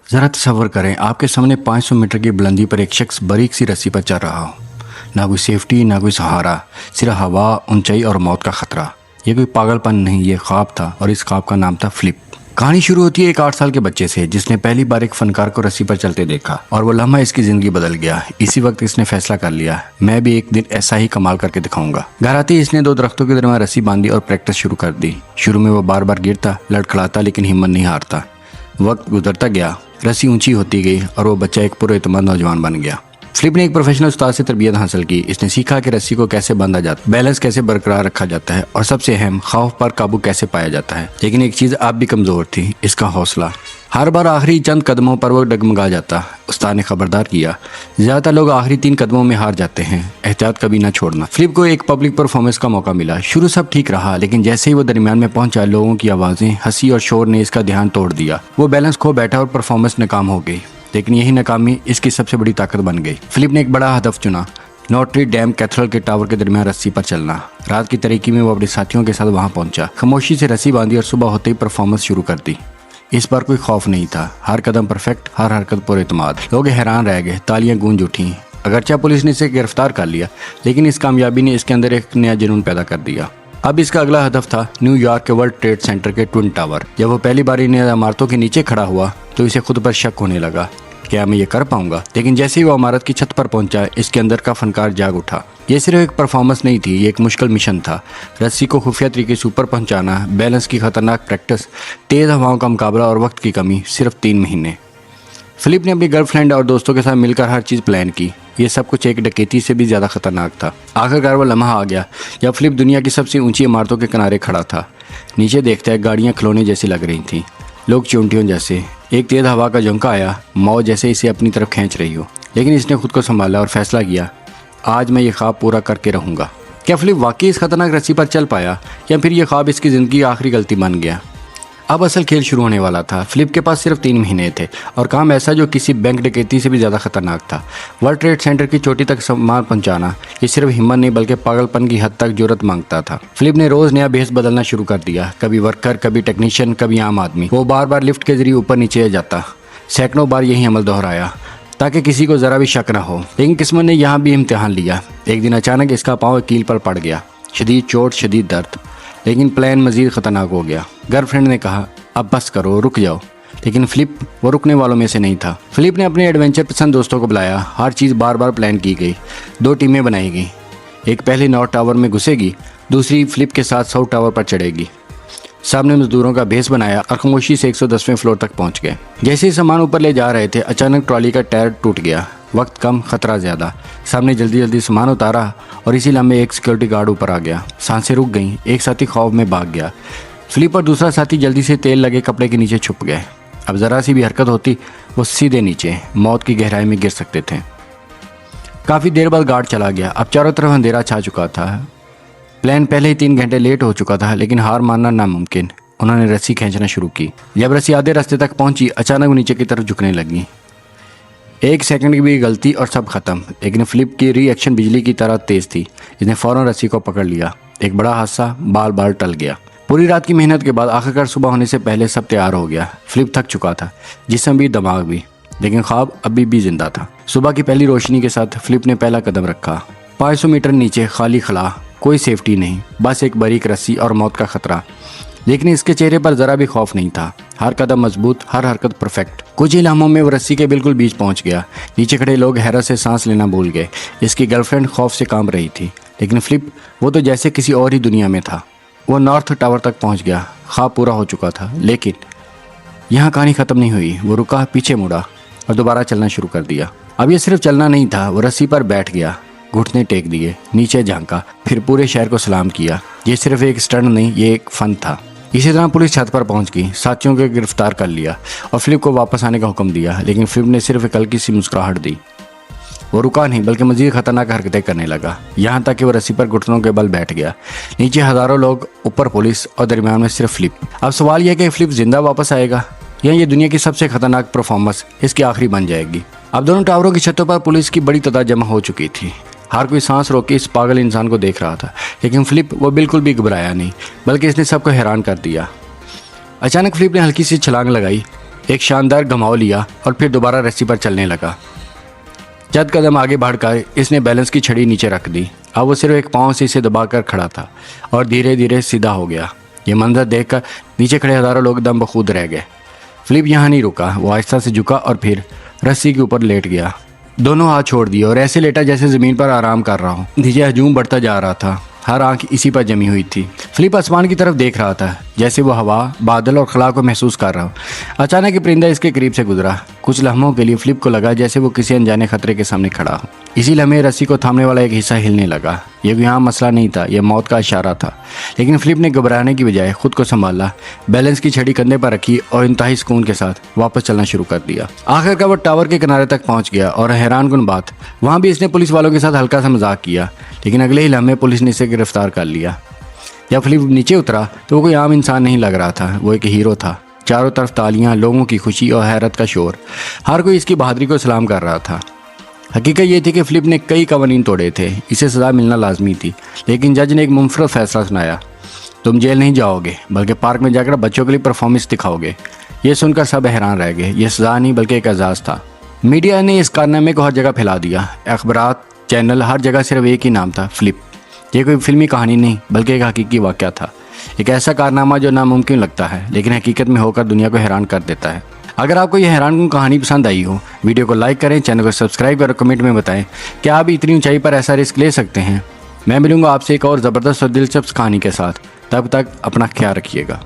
ज़रा तसव्वुर करें, आपके सामने 500 मीटर की बुलंदी पर एक शख्स बारीक सी रस्सी पर चल रहा हो। ना कोई सेफ्टी, ना कोई सहारा, सिर्फ हवा, ऊंचाई और मौत का खतरा। ये कोई पागलपन नहीं, ये ख्वाब था, और इस ख्वाब का नाम था फ्लिप। कहानी शुरू होती है एक 8 साल के बच्चे से, जिसने पहली बार एक फनकार को रस्सी पर चलते देखा, और वो लम्हा इसकी जिंदगी बदल गया। इसी वक्त इसने फैसला कर लिया, मैं भी एक दिन ऐसा ही कमाल करके दिखाऊंगा। घर आते ही इसने 2 दरख्तों के दरमियान रस्सी बांधी और प्रैक्टिस शुरू कर दी। शुरू में वो बार बार गिरता, लड़खड़ाता, लेकिन हिम्मत नहीं हारता। वक्त गुजरता गया, रस्सी ऊंची होती गई और वो बच्चा एक पुरएतमाद नौजवान बन गया। फ्लिप ने एक प्रोफेशनल उस्ताद से तरबियत हासिल की। इसने सीखा कि रस्सी को कैसे बांधा जाता, बैलेंस कैसे बरकरार रखा जाता है, और सबसे अहम, खौफ पर काबू कैसे पाया जाता है। लेकिन एक चीज़ अब भी कमज़ोर थी, इसका हौसला। हर बार आखिरी चंद कदमों पर वो डगमगा जाता। उस्ताद ने खबरदार किया, ज़्यादातर लोग आखिरी 3 कदमों में हार जाते हैं, एहतियात कभी ना छोड़ना। फ्लिप को एक पब्लिक परफॉर्मेंस का मौका मिला। शुरू सब ठीक रहा, लेकिन जैसे ही वो दरमियान में पहुंचा, लोगों की आवाज़ें, हंसी और शोर ने इसका ध्यान तोड़ दिया। वो बैलेंस खो बैठा और परफॉर्मेंस नाकाम हो गई। लेकिन यही नाकामी इसकी सबसे बड़ी ताकत बन गई। फिलिप ने एक बड़ा हदफ चुना, नोट्री डैम कैथेड्रल के टावर के दरमियान रस्सी पर चलना। रात की तारीकी में वो अपने साथियों के साथ वहां पहुंचा, खामोशी से रस्सी बांधी और सुबह होते ही परफॉर्मेंस शुरू कर दी। इस बार कोई खौफ नहीं था, हर कदम परफेक्ट, हर हरकत पुरएतमाद। लोग हैरान रह गए, तालियां गूंज उठी। अगरचे पुलिस ने इसे गिरफ्तार कर लिया, लेकिन इस कामयाबी ने इसके अंदर एक नया जुनून पैदा कर दिया। अब इसका अगला हदफ था न्यूयॉर्क के वर्ल्ड ट्रेड सेंटर के ट्विन टावर। जब वो पहली बार इन इमारतों के नीचे खड़ा हुआ तो इसे खुद पर शक होने लगा, क्या मैं ये कर पाऊंगा। लेकिन जैसे ही वो इमारत की छत पर पहुंचा, इसके अंदर का फनकार जाग उठा। ये सिर्फ एक परफॉर्मेंस नहीं थी, ये एक मुश्किल मिशन था। रस्सी को खुफिया तरीके से ऊपर पहुंचाना, बैलेंस की खतरनाक प्रैक्टिस, तेज हवाओं का मुकाबला और वक्त की कमी, सिर्फ 3 महीने। फिलिप ने अपनी गर्लफ्रेंड और दोस्तों के साथ मिलकर हर चीज़ प्लान की। ये सब कुछ एक डकैती से भी ज़्यादा खतरनाक था। आखिरकार वो लम्हा आ गया जब फिलिप दुनिया की सबसे ऊंची इमारतों के किनारे खड़ा था। नीचे देखते हैं, गाड़ियाँ खिलौने जैसी लग रही थीं, लोग चूंटियों जैसे। एक तेज हवा का झोंका आया, मौत जैसे इसे अपनी तरफ खींच रही हो। लेकिन इसने खुद को संभाला और फैसला किया, आज मैं ये ख्वाब पूरा करके रहूँगा। क्या फिलिप वाकई इस खतरनाक रस्सी पर चल पाया, या फिर ये ख्वाब इसकी ज़िंदगी की आखिरी गलती बन गया। अब असल खेल शुरू होने वाला था। फिलिप के पास सिर्फ 3 महीने थे, और काम ऐसा जो किसी बैंक डकैती से भी ज़्यादा खतरनाक था। वर्ल्ड ट्रेड सेंटर की चोटी तक सामान पहुंचाना, ये सिर्फ हिम्मत नहीं बल्कि पागलपन की हद तक जुर्रत मांगता था। फिलिप ने रोज़ नया भेस बदलना शुरू कर दिया, कभी वर्कर, कभी टेक्नीशियन, कभी आम आदमी। वो बार बार लिफ्ट के जरिए ऊपर नीचे जाता, सैकड़ों बार यही अमल दोहराया ताकि किसी को ज़रा भी शक न हो। लेकिन किस्मत ने यहाँ भी इम्तिहान लिया। एक दिन अचानक इसका पाँव कील पर पड़ गया, शदीद चोट, शदीद दर्द। लेकिन प्लान मज़ीद ख़तरनाक हो गया। गर्लफ्रेंड ने कहा, अब बस करो, रुक जाओ। लेकिन फिलिप वो रुकने वालों में से नहीं था। फिलिप ने अपने एडवेंचर पसंद दोस्तों को बुलाया। हर चीज़ बार बार प्लान की गई। 2 टीमें बनाई गई, एक पहले नॉर्थ टावर में घुसेगी, दूसरी फिलिप के साथ साउथ टावर पर चढ़ेगी। सामने मजदूरों का भेस बनाया और खामोशी से 110वें फ्लोर तक पहुंच गए। जैसे ही सामान ऊपर ले जा रहे थे, अचानक ट्रॉली का टायर टूट गया। वक्त कम, खतरा ज़्यादा। सामने जल्दी जल्दी सामान उतारा, और इसी लम्हे एक सिक्योरिटी गार्ड ऊपर आ गया। सांसें रुक गईं, एक साथी खौफ में भाग गया। फिलिप और दूसरा साथी जल्दी से तेल लगे कपड़े के नीचे छुप गए। अब ज़रा सी भी हरकत होती, वो सीधे नीचे मौत की गहराई में गिर सकते थे। काफ़ी देर बाद गार्ड चला गया। अब चारों तरफ अंधेरा छा चुका था। प्लान पहले ही 3 घंटे लेट हो चुका था, लेकिन हार मानना नामुमकिन। उन्होंने रस्सी खींचना शुरू की। जब रस्सी आधे रास्ते तक पहुंची, अचानक वो नीचे की तरफ झुकने लगी। 1 सेकंड की भी गलती और सब खत्म। लेकिन फिलिप की रिएक्शन बिजली की तरह तेज थी। इसने फौरन रस्सी को पकड़ लिया। एक बड़ा हादसा बाल बाल टल गया। पूरी रात की मेहनत के बाद आखिरकार सुबह होने से पहले सब तैयार हो गया। फिलिप थक चुका था, जिस्म भी, दिमाग भी, लेकिन ख्वाब अभी भी जिंदा था। सुबह की पहली रोशनी के साथ फिलिप ने पहला कदम रखा। 500 मीटर नीचे खाली खला, कोई सेफ्टी नहीं, बस एक बारीक रस्सी और मौत का खतरा। लेकिन इसके चेहरे पर जरा भी खौफ नहीं था। हर कदम मजबूत, हर हरकत परफेक्ट। कुछ ही लम्हों में वो रस्सी के बिल्कुल बीच पहुंच गया। नीचे खड़े लोग हैरत से सांस लेना भूल गए। इसकी गर्लफ्रेंड खौफ से कांप रही थी, लेकिन फिलिप, वो तो जैसे किसी और ही दुनिया में था। वो नॉर्थ टावर तक पहुंच गया। ख्वाब पूरा हो चुका था, लेकिन यहाँ कहानी ख़त्म नहीं हुई। वो रुका, पीछे मुड़ा और दोबारा चलना शुरू कर दिया। अब ये सिर्फ चलना नहीं था, वो रस्सी पर बैठ गया, घुटने टेक दिए, नीचे झांका, फिर पूरे शहर को सलाम किया। ये सिर्फ एक स्टंट नहीं, ये एक फन था। इसी तरह पुलिस छत पर पहुंच गई, साथियों को गिरफ्तार कर लिया और फिलिप को वापस आने का हुक्म दिया। लेकिन फिलिप ने सिर्फ एक हल्की सी मुस्कुराहट दी। वो रुका नहीं, बल्कि मजीद खतरनाक हरकतें करने लगा, यहाँ तक कि वो रस्सी पर घुटनों के बल बैठ गया। नीचे हज़ारों लोग, ऊपर पुलिस, और दरमियान में सिर्फ फिलिप। अब सवाल यह कि फिलिप जिंदा वापस आएगा, या ये दुनिया की सबसे खतरनाक परफॉर्मेंस इसकी आखिरी बन जाएगी। अब दोनों टावरों की छतों पर पुलिस की बड़ी तादाद जमा हो चुकी थी। हर कोई सांस रोक के इस पागल इंसान को देख रहा था। लेकिन फिलिप, वो बिल्कुल भी घबराया नहीं, बल्कि इसने सबको हैरान कर दिया। अचानक फिलिप ने हल्की सी छलांग लगाई। एक शानदार घुमाव लिया और फिर दोबारा रस्सी पर चलने लगा। चंद कदम आगे बढ़कर इसने बैलेंस की छड़ी नीचे रख दी। अब वो सिर्फ एक पाँव से इसे दबाकर खड़ा था और धीरे धीरे सीधा हो गया। ये मंजर देखकर नीचे खड़े हज़ारों लोग दम बखूद रह गए। फिलिप यहाँ नहीं रुका, वो आहिस्ता से झुका और फिर रस्सी के ऊपर लेट गया। दोनों हाथ छोड़ दिए और ऐसे लेटा जैसे ज़मीन पर आराम कर रहा हो। नीचे हजूम बढ़ता जा रहा था, हर आंख इसी पर जमी हुई थी। फिलिप आसमान की तरफ देख रहा था, जैसे वो हवा, बादल और खला को महसूस कर रहा हो। अचानक एक परिंदा इसके करीब से गुजरा। कुछ लम्हों के लिए फिलिप को लगा जैसे वो किसी अनजाने खतरे के सामने खड़ा हो। इसी लम्हे रस्सी को थामने वाला एक हिस्सा हिलने लगा। ये कोई आम मसला नहीं था, यह मौत का इशारा था। लेकिन फिलिप ने घबराने की बजाय खुद को संभाला, बैलेंस की छड़ी कंधे पर रखी और इंतहाई सुकून के साथ वापस चलना शुरू कर दिया। आखिरकार वो टावर के किनारे तक पहुंच गया और हैरानकुन बात, वहां भी इसने पुलिस वालों के साथ हल्का सा मजाक किया। लेकिन अगले ही लम्हे पुलिस ने इसे गिरफ्तार कर लिया। जब फिलिप नीचे उतरा तो वो कोई आम इंसान नहीं लग रहा था, वो एक हीरो था। चारों तरफ तालियां, लोगों की खुशी और हैरत का शोर। हर कोई इसकी बहादुरी को सलाम कर रहा था। हकीकत ये थी कि फिलिप ने कई कवानीन तोड़े थे, इसे सज़ा मिलना लाजमी थी। लेकिन जज ने एक मुनफरद फैसला सुनाया, तुम जेल नहीं जाओगे बल्कि पार्क में जाकर बच्चों के लिए परफॉर्मेंस दिखाओगे। ये सुनकर सब हैरान रह गए। यह सज़ा नहीं बल्कि एक एजाज़ था। मीडिया ने इस कारनामे को हर जगह फैला दिया। अखबारात, चैनल, हर जगह सिर्फ एक ही नाम था, फिलिप। ये कोई फिल्मी कहानी नहीं बल्कि एक हकीकी वाक़या था। एक ऐसा कारनामा जो नामुमकिन लगता है लेकिन हकीकत में होकर दुनिया को हैरान कर देता है। अगर आपको यह हैरानकुन कहानी पसंद आई हो, वीडियो को लाइक करें, चैनल को सब्सक्राइब करें, कमेंट में बताएं कि आप इतनी ऊंचाई पर ऐसा रिस्क ले सकते हैं। मैं मिलूंगा आपसे एक और ज़बरदस्त और दिलचस्प कहानी के साथ। तब तक अपना ख्याल रखिएगा।